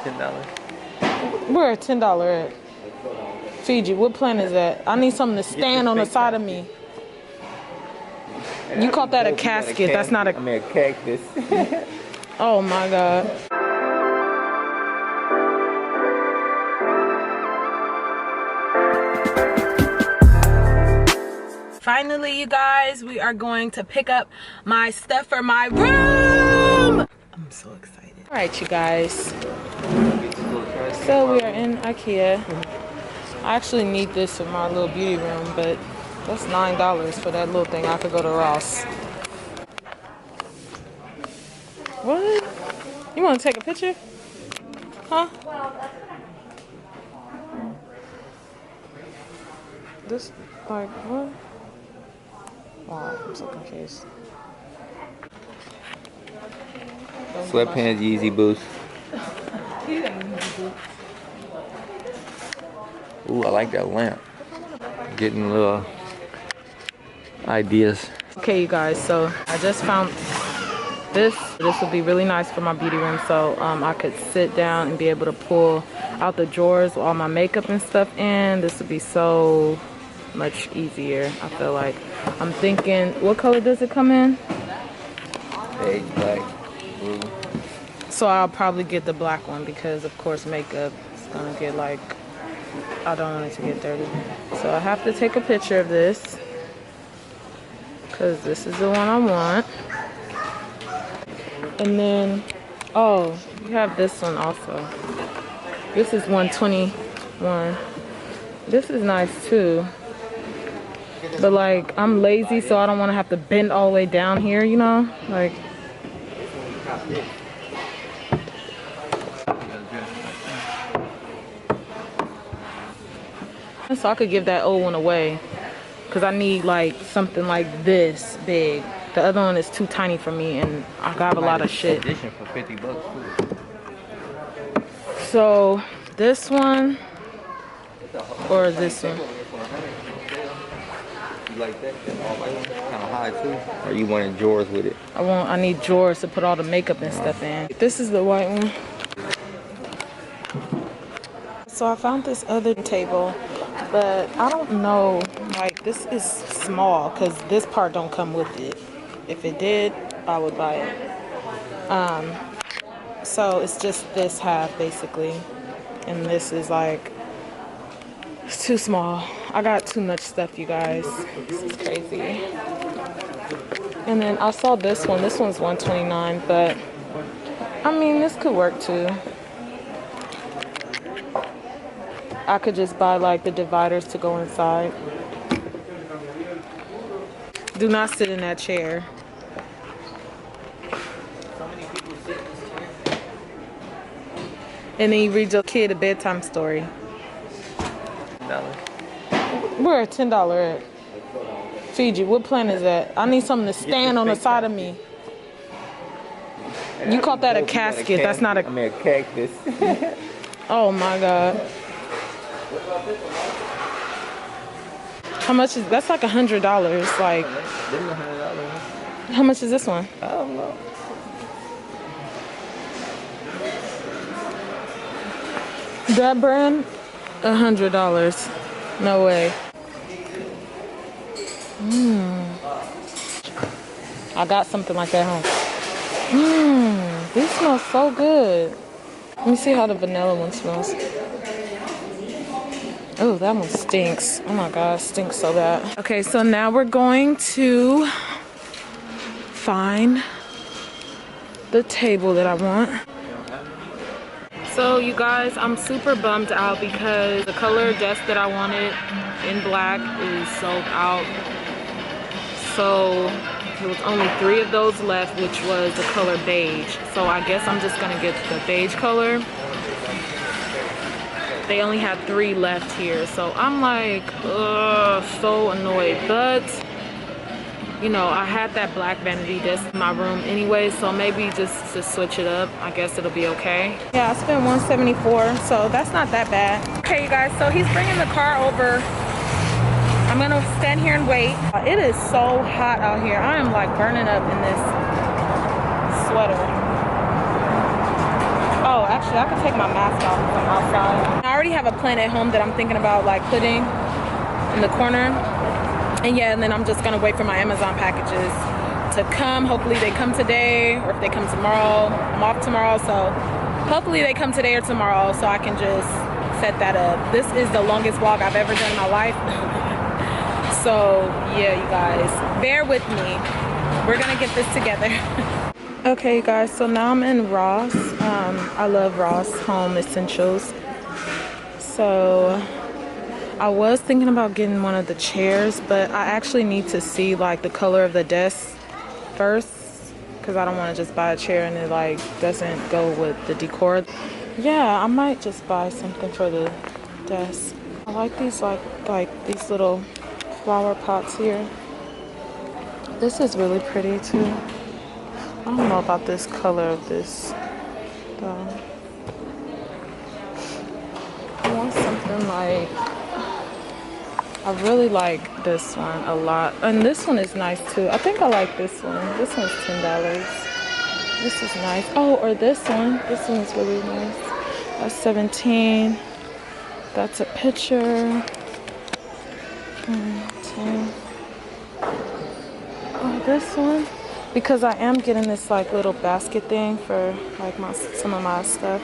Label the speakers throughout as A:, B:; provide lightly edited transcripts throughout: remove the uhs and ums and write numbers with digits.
A: $10.
B: Where a $10 at? Fiji, what plant is that? I need something to stand on the side of me. You called that a casket. That's not a...
A: I mean a cactus.
B: Oh my God. Finally, you guys, we are going to pick up my stuff for my room. I'm so excited. All right, you guys. So we are in IKEA. I actually need this for my little beauty room, but that's $9 for that little thing. I could go to Ross. What? You want to take a picture? Huh? This, like, what? Wow, I'm so confused.
A: Sweatpants, Yeezy boots. Ooh, I like that lamp. Getting little ideas.
B: Okay, you guys, so I just found this. This would be really nice for my beauty room, so I could sit down and be able to pull out the drawers with all my makeup and stuff in. This would be so much easier, I feel like. I'm thinking, what color does it come in?
A: Beige, black, blue.
B: So I'll probably get the black one because, of course, makeup is gonna get like, I don't want it to get dirty. So I have to take a picture of this because this is the one I want. And then, oh, you have this one also. This is 121. This is nice too. But like, I'm lazy, so I don't want to have to bend all the way down here, you know? Like, so I could give that old one away. Because I need like something like this big. The other one is too tiny for me, and I got a lot of shit.
A: Edition for $50 too.
B: So, this one, or this one?
A: You like that? All white one? Kind of high too. Or you wanted drawers with it?
B: I need drawers to put all the makeup and stuff in. This is the white one. So I found this other table, but I don't know, like this is small because this part don't come with it. If it did, I would buy it. So it's just this half basically, and this is like, it's too small. I got too much stuff, you guys. This is crazy. And then I saw this one. This one's $129, but I mean, this could work too. I could just buy like the dividers to go inside. Do not sit in that chair. And then you read your kid a bedtime story.
A: $10.
B: Where a $10 at? Fiji, what plant is that? I need something to stand on the side of me. You called that a casket. That's not a...
A: I mean a cactus.
B: Oh my God. How much is... That's like $100. Like...
A: This is $100.
B: How much is this one?
A: I don't know.
B: That brand? $100. No way. I got something like that home. These smell so good. Let me see how the vanilla one smells. Oh, that one stinks. Oh my God, it stinks so bad. Okay, so now we're going to find the table that I want. So you guys, I'm super bummed out because the color desk that I wanted in black is sold out. So there was only 3 of those left, which was the color beige. So I guess I'm just gonna get the beige color. They only had 3 left here. So I'm like, ugh, so annoyed. But you know, I had that black vanity desk in my room anyway, so maybe just to switch it up, I guess it'll be okay. Yeah, I spent $174, so that's not that bad. Okay, you guys, so he's bringing the car over. I'm gonna stand here and wait. It is so hot out here. I am like burning up in this sweater. Oh, Actually, I could take my mask off if I'm outside. I already have a plant at home that I'm thinking about like putting in the corner. And yeah, and then I'm just gonna wait for my Amazon packages to come. Hopefully they come today, or if they come tomorrow. I'm off tomorrow, so hopefully they come today or tomorrow so I can just set that up. This is the longest vlog I've ever done in my life. So yeah, you guys, bear with me. We're gonna get this together. Okay, you guys, so now I'm in Ross. I love Ross Home Essentials. So I was thinking about getting one of the chairs, but I actually need to see like the color of the desk first, because I don't want to just buy a chair and it like doesn't go with the decor. Yeah, I might just buy something for the desk. I like these like these little flower pots here. This is really pretty too. I don't know about this color of this though. I want something like, I really like this one a lot. And this one is nice too. I think I like this one. This one's $10. This is nice. Oh, or this one. This one is really nice. That's $17. That's a picture. 10. Oh, this one. Because I am getting this like little basket thing for like some of my stuff.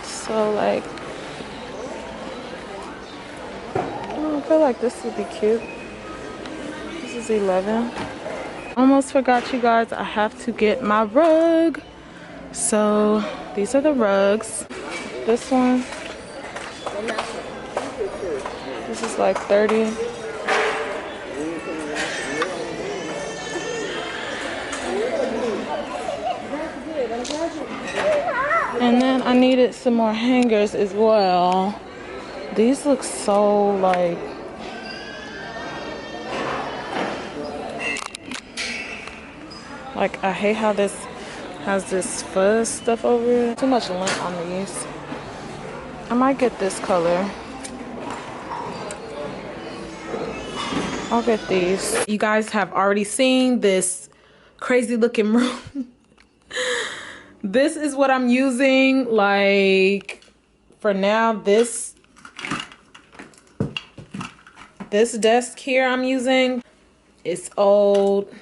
B: So like, oh, I feel like this would be cute. This is 11. Almost forgot, you guys, I have to get my rug. So these are the rugs. This one, this is like 30. And then I needed some more hangers as well. These look so like, I hate how this has this fuzz stuff over it. Too much lint on these. I might get this color. I'll get these. You guys have already seen this crazy looking room. This is what I'm using, like, for now. This desk here I'm using, it's old.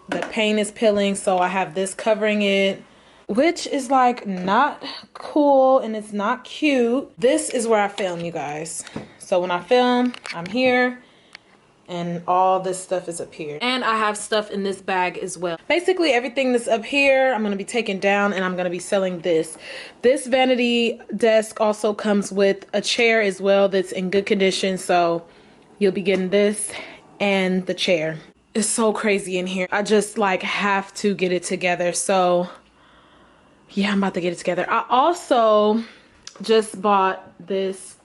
B: The paint is peeling, so I have this covering it, which is like not cool and it's not cute. This is where I film, you guys. So when I film, I'm here. And all this stuff is up here. And I have stuff in this bag as well. Basically everything that's up here, I'm gonna be taking down and I'm gonna be selling this. This vanity desk also comes with a chair as well that's in good condition. So you'll be getting this and the chair. It's so crazy in here. I just like have to get it together. So yeah, I'm about to get it together. I also just bought this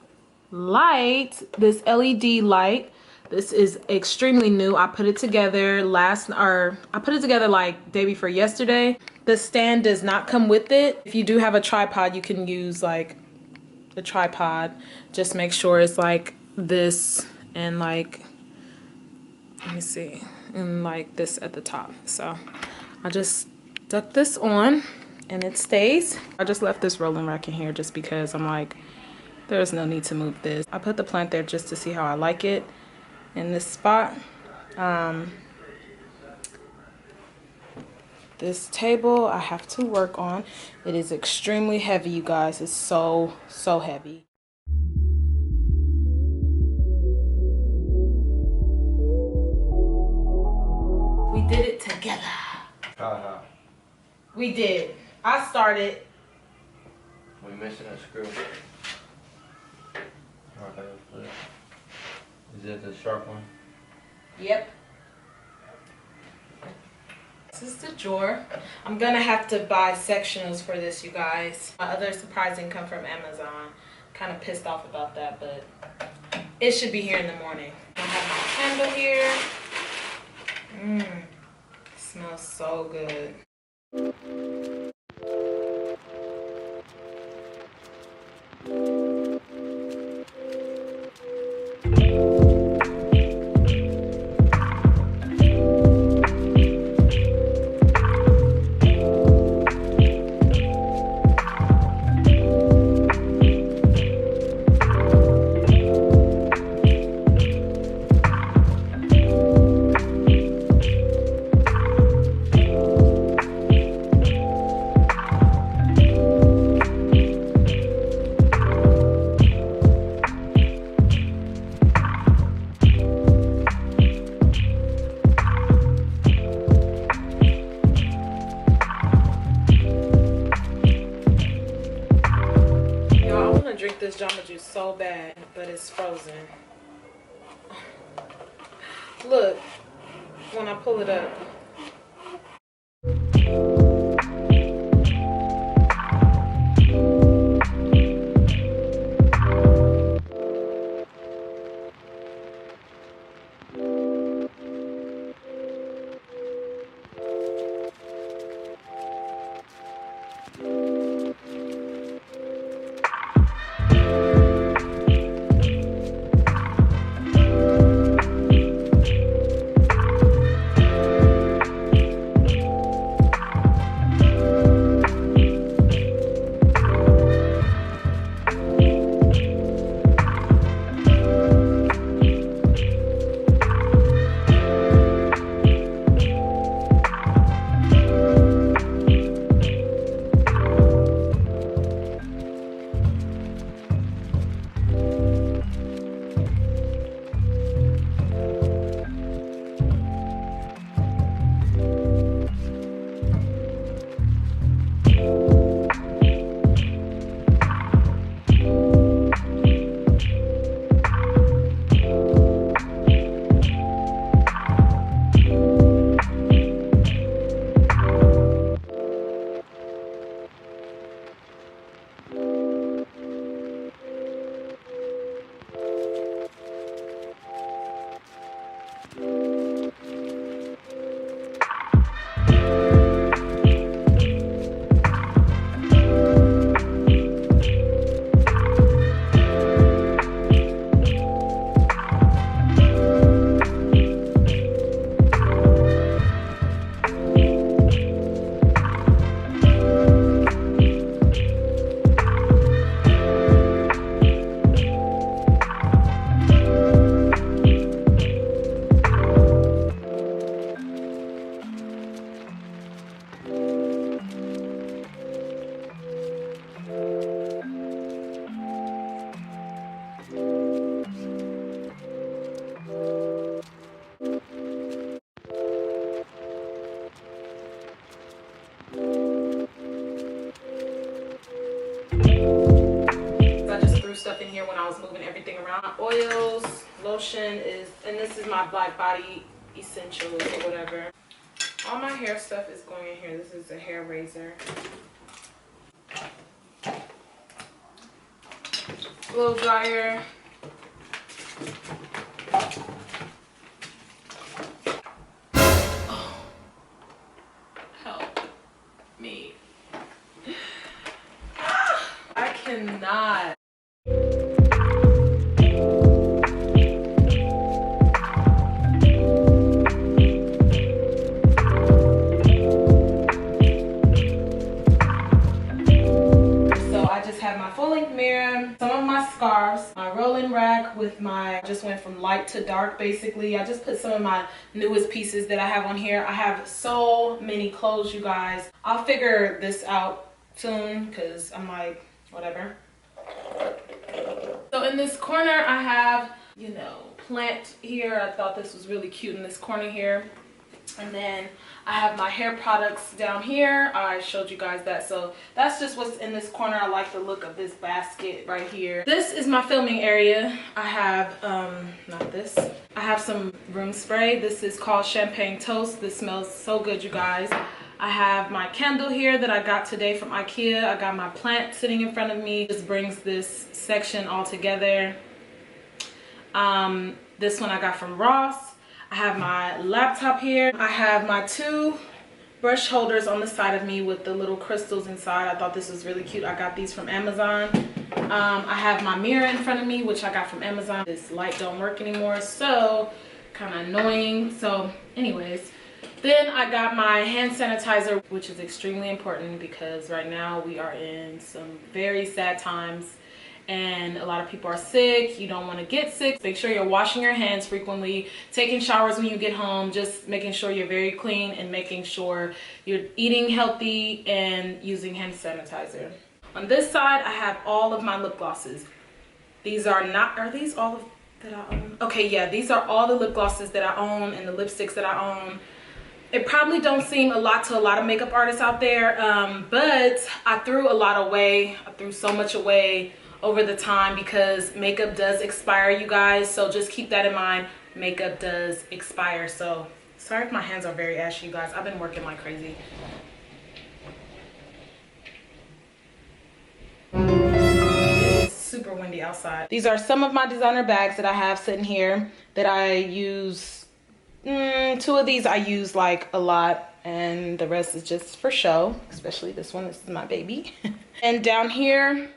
B: light, this LED light. This is extremely new. I put it together like day before yesterday. The stand does not come with it. If you do have a tripod, you can use like the tripod. Just make sure it's like this and like, let me see, and like this at the top. So I just stuck this on and it stays. I just left this rolling rack in here just because I'm like, there's no need to move this. I put the plant there just to see how I like it in this spot. This table I have to work on. It is extremely heavy, you guys. It's so heavy. We did it together. We did. I started.
A: We missing a screw. Okay, is it the sharp one?
B: Yep. This is the drawer. I'm gonna have to buy sectionals for this, you guys. My other surprising come from Amazon. Kind of pissed off about that, but it should be here in the morning. I have my candle here. Smells so good. drink this Jamba Juice so bad, but it's frozen. Look, when I pull it up. Stuff in here when I was moving everything around. Oils, lotion is, and this is my Black Body Essentials or whatever. All my hair stuff is going in here. This is a hair razor. Blow dryer. Oh, help me. I cannot. Some of my scarves, my rolling rack with my, just went from light to dark basically. I just put some of my newest pieces that I have on here. I have so many clothes, you guys. I'll figure this out soon because I'm like, whatever. So in this corner I have, you know, plant here. I thought this was really cute in this corner here. And then I have my hair products down here. I showed you guys that. So that's just what's in this corner. I like the look of this basket right here. This is my filming area. I have, not this. I have some room spray. This is called Champagne Toast. This smells so good, you guys. I have my candle here that I got today from IKEA. I got my plant sitting in front of me. This brings this section all together. This one I got from Ross. I have my laptop here. I have my 2 brush holders on the side of me with the little crystals inside. I thought this was really cute. I got these from Amazon. I have my mirror in front of me, which I got from Amazon. This light don't work anymore, so kind of annoying. So anyways, then I got my hand sanitizer, which is extremely important because right now we are in some very sad times. And a lot of people are sick. You don't want to get sick. Make sure you're washing your hands frequently, taking showers when you get home, just making sure you're very clean and making sure you're eating healthy and using hand sanitizer. On this side, I have all of my lip glosses. These are not, are these all of that I own? Okay, yeah, these are all the lip glosses that I own and the lipsticks that I own. It probably don't seem a lot to a lot of makeup artists out there, but I threw a lot away. I threw so much away over the time because makeup does expire, you guys. So just keep that in mind. Makeup does expire. So sorry if my hands are very ashy, you guys. I've been working like crazy. It's super windy outside. These are some of my designer bags that I have sitting here that I use. 2 of these I use like a lot, and the rest is just for show, especially this one. This is my baby. And down here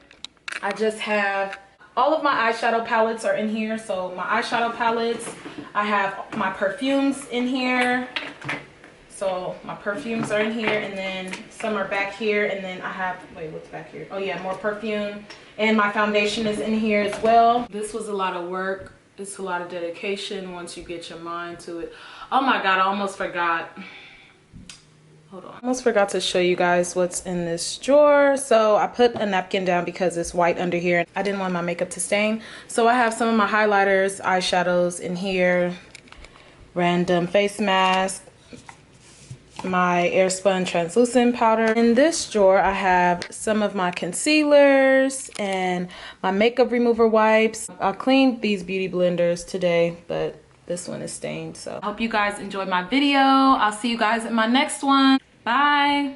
B: I just have all of my eyeshadow palettes are in here. So my eyeshadow palettes, I have my perfumes in here. So my perfumes are in here, and then some are back here, and then I have, wait, what's back here? Oh yeah, more perfume. And my foundation is in here as well. This was a lot of work. It's a lot of dedication once you get your mind to it. Oh my God, I almost forgot. Hold on. I almost forgot to show you guys what's in this drawer. So I put a napkin down because it's white under here. I didn't want my makeup to stain. So I have some of my highlighters, eyeshadows in here, random face mask, my Airspun translucent powder. In this drawer I have some of my concealers and my makeup remover wipes. I cleaned these beauty blenders today, but this one is stained. So I hope you guys enjoyed my video. I'll see you guys in my next one. Bye.